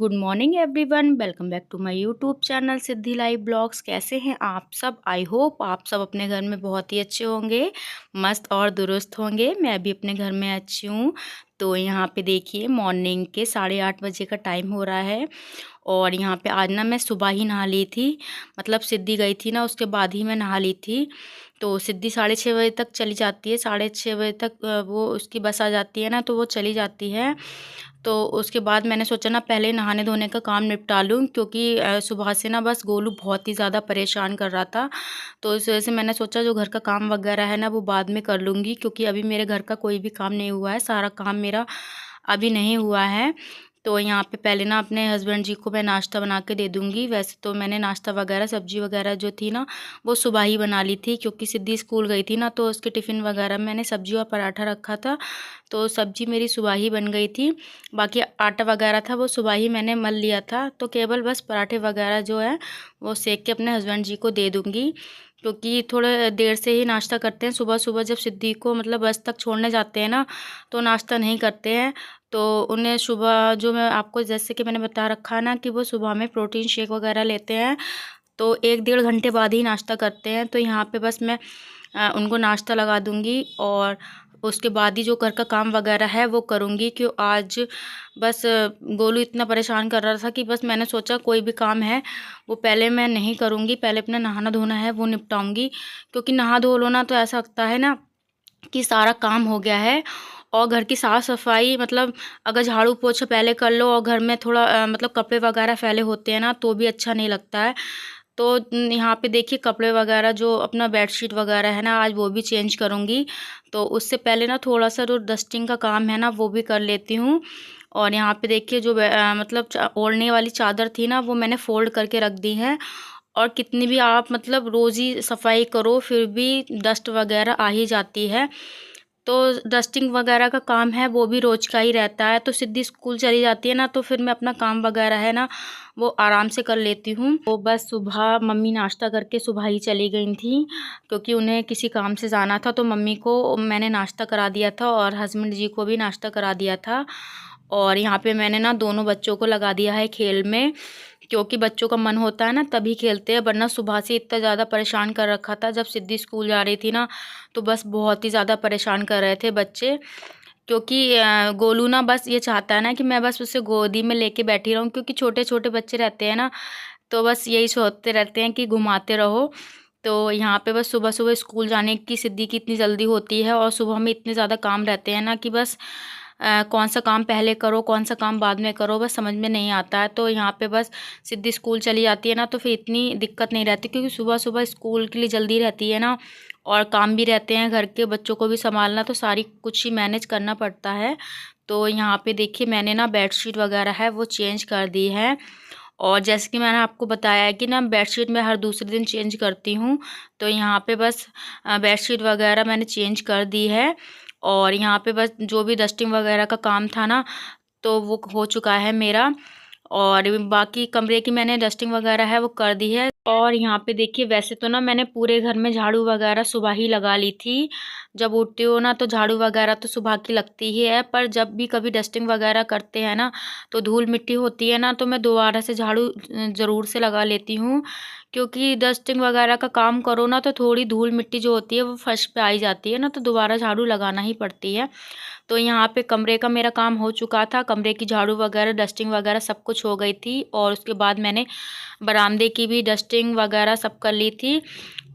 Good morning everyone, welcome back to my YouTube channel Siddhi live blogs. कैसे हैं आप सब? आई होप आप सब अपने घर में बहुत ही अच्छे होंगे, मस्त और दुरुस्त होंगे। मैं भी अपने घर में अच्छी हूँ। तो यहाँ पे देखिए मॉर्निंग के 8:30 बजे का टाइम हो रहा है और यहाँ पे आज ना मैं सुबह ही नहा ली थी। मतलब सिद्धि गई थी ना, उसके बाद ही मैं नहा ली थी। तो सिद्धि 6:30 बजे तक चली जाती है, 6:30 बजे तक वो उसकी बस आ जाती है ना, तो वो चली जाती है। तो उसके बाद मैंने सोचा ना पहले नहाने धोने का काम निपटा लूँ, क्योंकि सुबह से ना बस गोलू बहुत ही ज़्यादा परेशान कर रहा था। तो इस वजह से मैंने सोचा जो घर का काम वगैरह है ना वो बाद में कर लूँगी, क्योंकि अभी मेरे घर का कोई भी काम नहीं हुआ है, सारा काम मेरा अभी नहीं हुआ है। तो यहाँ पे पहले ना अपने हस्बैंड जी को मैं नाश्ता बना के दे दूँगी। वैसे तो मैंने नाश्ता वगैरह सब्ज़ी वगैरह जो थी ना वो सुबह ही बना ली थी, क्योंकि सिद्धि स्कूल गई थी ना, तो उसके टिफ़िन वगैरह मैंने सब्ज़ी और पराठा रखा था। तो सब्ज़ी मेरी सुबह ही बन गई थी। बाकी आटा वगैरह था वो सुबह ही मैंने मल लिया था। तो केवल बस पराठे वगैरह जो है वो सेक के अपने हस्बैंड जी को दे दूँगी, क्योंकि थोड़ा देर से ही नाश्ता करते हैं। सुबह सुबह जब सिद्धि को मतलब बस तक छोड़ने जाते हैं ना, तो नाश्ता नहीं करते हैं। तो उन्हें सुबह जो मैं आपको जैसे कि मैंने बता रखा है ना कि वो सुबह में प्रोटीन शेक वगैरह लेते हैं, तो 1 डेढ़ घंटे बाद ही नाश्ता करते हैं। तो यहाँ पे बस मैं उनको नाश्ता लगा दूँगी और उसके बाद ही जो घर का काम वगैरह है वो करूँगी। क्यों आज बस गोलू इतना परेशान कर रहा था कि बस मैंने सोचा कोई भी काम है वो पहले मैं नहीं करूँगी, पहले अपना नहाना धोना है वो निपटाऊँगी। क्योंकि नहा धो लो ना तो ऐसा लगता है ना कि सारा काम हो गया है। और घर की साफ़ सफाई मतलब अगर झाड़ू पोछा पहले कर लो और घर में थोड़ा मतलब कपड़े वगैरह फैले होते हैं ना तो भी अच्छा नहीं लगता है। तो यहाँ पे देखिए कपड़े वगैरह जो अपना बेडशीट वगैरह है ना आज वो भी चेंज करूँगी। तो उससे पहले ना थोड़ा-सा जो डस्टिंग का काम है ना वो भी कर लेती हूँ। और यहाँ पे देखिए जो मतलब ओढ़ने वाली चादर थी ना वो मैंने फ़ोल्ड करके रख दी है। और कितनी भी आप मतलब रोज़ ही सफाई करो फिर भी डस्ट वगैरह आ ही जाती है। तो डस्टिंग वगैरह का काम है वो भी रोज़ का ही रहता है। तो सिद्धि स्कूल चली जाती है ना तो फिर मैं अपना काम वगैरह है ना वो आराम से कर लेती हूँ। तो बस सुबह मम्मी नाश्ता करके सुबह ही चली गई थी, क्योंकि उन्हें किसी काम से जाना था। तो मम्मी को मैंने नाश्ता करा दिया था और हस्बैंड जी को भी नाश्ता करा दिया था। और यहाँ पे मैंने ना दोनों बच्चों को लगा दिया है खेल में, क्योंकि बच्चों का मन होता है ना तभी खेलते हैं। वरना सुबह से इतना ज़्यादा परेशान कर रखा था, जब सिद्धि स्कूल जा रही थी ना तो बस बहुत ही ज़्यादा परेशान कर रहे थे बच्चे। क्योंकि गोलू ना बस ये चाहता है ना कि मैं बस उसे गोदी में लेके बैठी रहूँ, क्योंकि छोटे छोटे बच्चे रहते हैं ना तो बस यही सोचते रहते हैं कि घुमाते रहो। तो यहाँ पे बस सुबह सुबह स्कूल जाने की सिद्धि की इतनी जल्दी होती है और सुबह में इतने ज़्यादा काम रहते हैं ना कि बस कौन सा काम पहले करो कौन सा काम बाद में करो बस समझ में नहीं आता है। तो यहाँ पे बस सिद्धि स्कूल चली जाती है ना तो फिर इतनी दिक्कत नहीं रहती, क्योंकि सुबह सुबह स्कूल के लिए जल्दी रहती है ना और काम भी रहते हैं, घर के बच्चों को भी संभालना, तो सारी कुछ ही मैनेज करना पड़ता है। तो यहाँ पे देखिए मैंने ना बेडशीट वगैरह है वो चेंज कर दी है। और जैसे कि मैंने आपको बताया है कि ना बेडशीट मैं हर दूसरे दिन चेंज करती हूँ। तो यहाँ पे बस बेडशीट वगैरह मैंने चेंज कर दी है। और यहाँ पे बस जो भी डस्टिंग वगैरह का काम था ना तो वो हो चुका है मेरा। और बाकी कमरे की मैंने डस्टिंग वगैरह है वो कर दी है। और यहाँ पे देखिए वैसे तो ना मैंने पूरे घर में झाड़ू वगैरह सुबह ही लगा ली थी। जब उठती हो ना तो झाड़ू वगैरह तो सुबह की लगती ही है, पर जब भी कभी डस्टिंग वगैरह करते हैं ना तो धूल मिट्टी होती है ना तो मैं दोबारा से झाड़ू ज़रूर से लगा लेती हूँ। क्योंकि डस्टिंग वगैरह का काम करो ना तो थोड़ी धूल मिट्टी जो होती है वो फर्श पे आई जाती है ना, तो दोबारा झाड़ू लगाना ही पड़ती है। तो यहाँ पे कमरे का मेरा काम हो चुका था, कमरे की झाड़ू वगैरह डस्टिंग वगैरह सब कुछ हो गई थी। और उसके बाद मैंने बरामदे की भी डस्टिंग वगैरह सब कर ली थी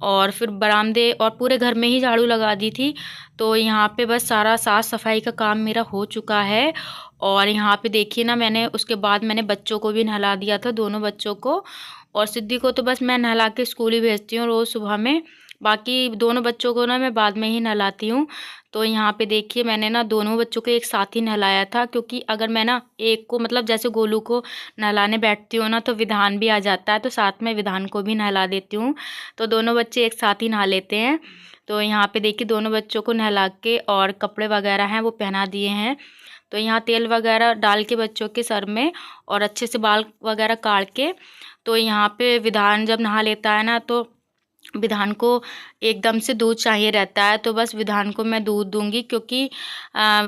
और फिर बरामदे और पूरे घर में ही झाड़ू लगा दी थी। तो यहाँ पे बस सारा साफ़ सफाई का काम मेरा हो चुका है। और यहाँ पे देखिए ना मैंने उसके बाद मैंने बच्चों को भी नहला दिया था, दोनों बच्चों को। और सिद्धि को तो बस मैं नहला के स्कूल ही भेजती हूँ रोज़ सुबह में, बाकी दोनों बच्चों को ना मैं बाद में ही नहलाती हूँ। तो यहाँ पे देखिए मैंने ना दोनों बच्चों को एक साथ ही नहलाया था, क्योंकि अगर मैं ना एक को मतलब जैसे गोलू को नहलाने बैठती हूँ ना तो विधान भी आ जाता है, तो साथ में विधान को भी नहला देती हूँ। तो दोनों बच्चे एक साथ ही नहा लेते हैं। तो यहाँ पे देखिए दोनों बच्चों को नहला के और कपड़े वगैरह हैं वो पहना दिए हैं। तो यहाँ तेल वगैरह डाल के बच्चों के सर में और अच्छे से बाल वगैरह काट के, तो यहाँ पे विधान जब नहा लेता है ना तो विधान को एकदम से दूध चाहिए रहता है, तो बस विधान को मैं दूध दूंगी, क्योंकि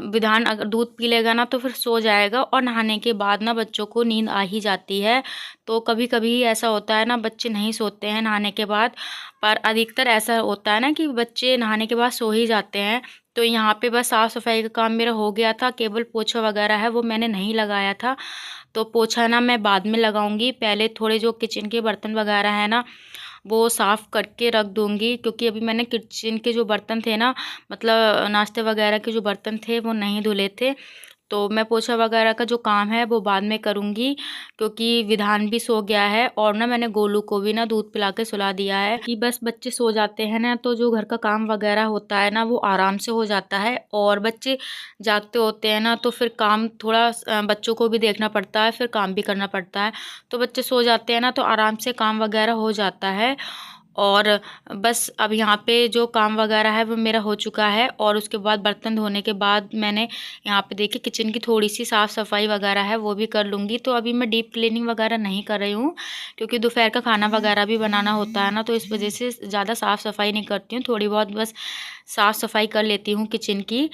विधान अगर दूध पी लेगा ना तो फिर सो जाएगा, और नहाने के बाद ना बच्चों को नींद आ ही जाती है। तो कभी कभी ऐसा होता है ना, बच्चे नहीं सोते हैं नहाने के बाद, पर अधिकतर ऐसा होता है ना कि बच्चे नहाने के बाद सो ही जाते हैं। तो यहाँ पे बस साफ़ सफाई का काम मेरा हो गया था, केवल पोछा वगैरह है वो मैंने नहीं लगाया था। तो पोछा ना मैं बाद में लगाऊंगी, पहले थोड़े जो किचन के बर्तन वगैरह है ना वो साफ़ करके रख दूंगी, क्योंकि अभी मैंने किचन के जो बर्तन थे ना, मतलब नाश्ते वगैरह के जो बर्तन थे वो नहीं धुले थे। तो मैं पोछा वगैरह का जो काम है वो बाद में करूँगी, क्योंकि विधान भी सो गया है, और ना मैंने गोलू को भी ना दूध पिला के सुला दिया है कि बस बच्चे सो जाते हैं ना तो जो घर का काम वगैरह होता है ना वो आराम से हो जाता है। और बच्चे जागते होते हैं ना तो फिर काम थोड़ा बच्चों को भी देखना पड़ता है, फिर काम भी करना पड़ता है। तो बच्चे सो जाते हैं ना तो आराम से काम वगैरह हो जाता है। और बस अब यहाँ पे जो काम वगैरह है वो मेरा हो चुका है, और उसके बाद बर्तन धोने के बाद मैंने यहाँ पे देखिए किचन की थोड़ी सी साफ़ सफाई वगैरह है वो भी कर लूँगी। तो अभी मैं डीप क्लीनिंग वगैरह नहीं कर रही हूँ, क्योंकि दोपहर का खाना वगैरह भी बनाना होता है ना, तो इस वजह से ज़्यादा साफ़ सफाई नहीं करती हूँ, थोड़ी बहुत बस साफ़ सफाई कर लेती हूँ किचन की।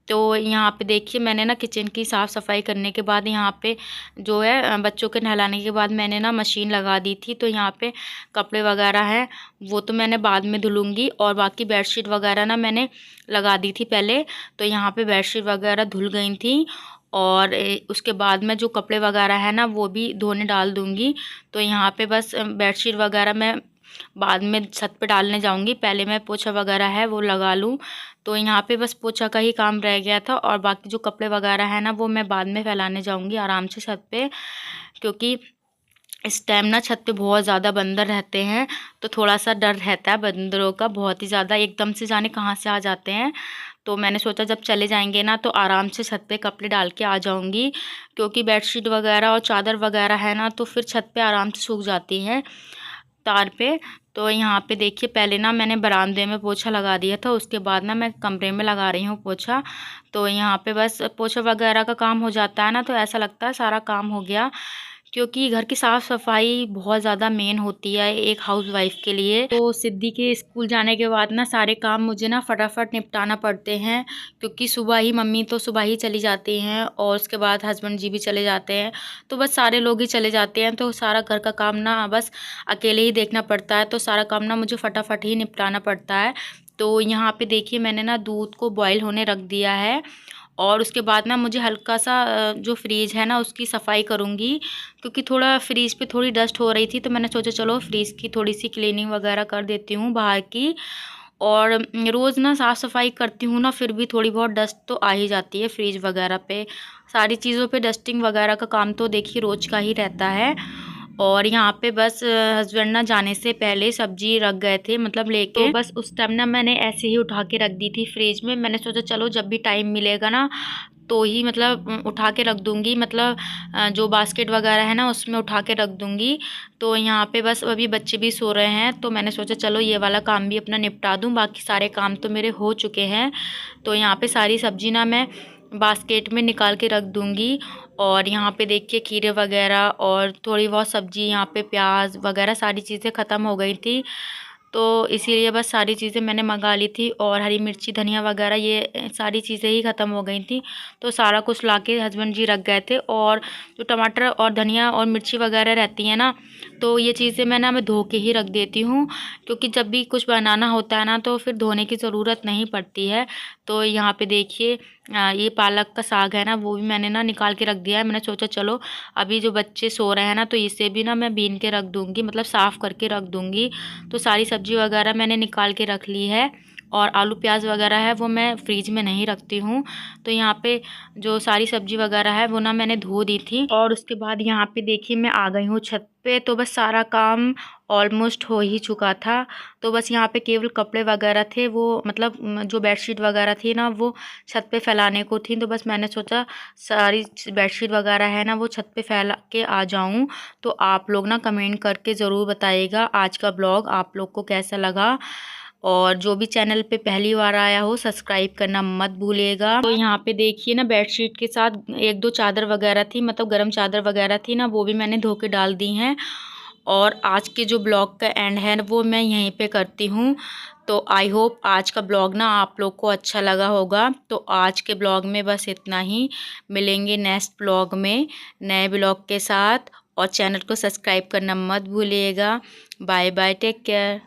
तो यहाँ पे देखिए मैंने ना किचन की साफ़ सफाई करने के बाद यहाँ पे जो है बच्चों के नहलाने के बाद मैंने ना मशीन लगा दी थी। तो यहाँ पे कपड़े वगैरह हैं वो तो मैंने बाद में धुलूँगी, और बाकी बेडशीट वगैरह ना मैंने लगा दी थी पहले। तो यहाँ पे बेडशीट वगैरह धुल गई थी, और उसके बाद में जो कपड़े वगैरह है ना वो भी धोने डाल दूँगी। तो यहाँ पे बस बेडशीट वगैरह मैं बाद में छत पे डालने जाऊंगी, पहले मैं पोछा वगैरह है वो लगा लूँ। तो यहाँ पे बस पोछा का ही काम रह गया था, और बाकी जो कपड़े वगैरह है ना वो मैं बाद में फैलाने जाऊंगी आराम से छत पे, क्योंकि इस टाइम ना छत पे बहुत ज़्यादा बंदर रहते हैं। तो थोड़ा सा डर रहता है बंदरों का, बहुत ही ज़्यादा, एकदम से जाने कहाँ से आ जाते हैं। तो मैंने सोचा जब चले जाएंगे ना तो आराम से छत पे कपड़े डाल के आ जाऊंगी, क्योंकि बेडशीट वगैरह और चादर वगैरह है ना तो फिर छत पे आराम से सूख जाती हैं तार पे। तो यहाँ पे देखिए पहले ना मैंने बरामदे में पोछा लगा दिया था, उसके बाद ना मैं कमरे में लगा रही हूँ पोछा। तो यहाँ पे बस पोछा वगैरह का काम हो जाता है ना तो ऐसा लगता है सारा काम हो गया, क्योंकि घर की साफ़ सफाई बहुत ज़्यादा मेन होती है एक हाउसवाइफ के लिए। तो सिद्धि के स्कूल जाने के बाद ना सारे काम मुझे ना फटाफट निपटाना पड़ते हैं, क्योंकि सुबह ही मम्मी तो सुबह ही चली जाती हैं, और उसके बाद हस्बैंड जी भी चले जाते हैं। तो बस सारे लोग ही चले जाते हैं, तो सारा घर का काम ना बस अकेले ही देखना पड़ता है, तो सारा काम ना मुझे फटाफट ही निपटाना पड़ता है। तो यहाँ पे देखिए मैंने ना दूध को बॉईल होने रख दिया है, और उसके बाद ना मुझे हल्का सा जो फ्रीज़ है ना उसकी सफाई करूँगी, क्योंकि थोड़ा फ्रीज़ पे थोड़ी डस्ट हो रही थी, तो मैंने सोचा चलो फ्रीज़ की थोड़ी सी क्लीनिंग वगैरह कर देती हूँ बाहर की। और रोज़ ना साफ़ सफाई करती हूँ ना फिर भी थोड़ी बहुत डस्ट तो आ ही जाती है फ्रीज वगैरह पे। सारी चीज़ों पे डस्टिंग वगैरह का काम तो देखिए रोज़ का ही रहता है। और यहाँ पे बस हस्बैंड ना जाने से पहले सब्जी रख गए थे, मतलब लेके, तो बस उस टाइम ना मैंने ऐसे ही उठा के रख दी थी फ्रिज में। मैंने सोचा चलो जब भी टाइम मिलेगा ना तो ही मतलब उठा के रख दूँगी, मतलब जो बास्केट वगैरह है ना उसमें उठा के रख दूँगी। तो यहाँ पे बस अभी बच्चे भी सो रहे हैं, तो मैंने सोचा चलो ये वाला काम भी अपना निपटा दूँ, बाकी सारे काम तो मेरे हो चुके हैं। तो यहाँ पे सारी सब्जी ना मैं बास्केट में निकाल के रख दूँगी। और यहाँ पे देखिए खीरे वगैरह और थोड़ी बहुत सब्ज़ी, यहाँ पे प्याज वगैरह सारी चीज़ें ख़त्म हो गई थी, तो इसीलिए बस सारी चीज़ें मैंने मंगा ली थी। और हरी मिर्ची धनिया वगैरह ये सारी चीज़ें ही ख़त्म हो गई थी, तो सारा कुछ लाके हस्बैंड जी रख गए थे। और जो टमाटर और धनिया और मिर्ची वगैरह रहती है ना, तो ये चीज़ें मैं धो के ही रख देती हूँ, क्योंकि जब भी कुछ बनाना होता है ना तो फिर धोने की ज़रूरत नहीं पड़ती है। तो यहाँ पे देखिए ये पालक का साग है ना वो भी मैंने ना निकाल के रख दिया है। मैंने सोचा चलो अभी जो बच्चे सो रहे हैं ना तो इसे भी ना मैं बीन के रख दूँगी, मतलब साफ़ करके रख दूँगी। तो सारी सब्ज़ी वगैरह मैंने निकाल के रख ली है, और आलू प्याज वगैरह है वो मैं फ्रीज में नहीं रखती हूँ। तो यहाँ पे जो सारी सब्ज़ी वगैरह है वो ना मैंने धो दी थी। और उसके बाद यहाँ पे देखिए मैं आ गई हूँ छत पे, तो बस सारा काम ऑलमोस्ट हो ही चुका था। तो बस यहाँ पे केवल कपड़े वगैरह थे, वो मतलब जो बेडशीट वगैरह थी ना वो छत पे फैलाने को थी। तो बस मैंने सोचा सारी बेडशीट वगैरह है ना वो छत पे फैला के आ जाऊँ। तो आप लोग ना कमेंट करके ज़रूर बताइएगा आज का ब्लॉग आप लोग को कैसा लगा, और जो भी चैनल पे पहली बार आया हो सब्सक्राइब करना मत भूलिएगा। तो यहाँ पे देखिए ना बेडशीट के साथ एक दो चादर वगैरह थी, मतलब गर्म चादर वगैरह थी ना वो भी मैंने धो के डाल दी हैं। और आज के जो ब्लॉग का एंड है वो मैं यहीं पे करती हूँ। तो आई होप आज का ब्लॉग ना आप लोग को अच्छा लगा होगा। तो आज के ब्लॉग में बस इतना ही। मिलेंगे नेक्स्ट ब्लॉग में नए ब्लॉग के साथ, और चैनल को सब्सक्राइब करना मत भूलिएगा। Bye bye, take care.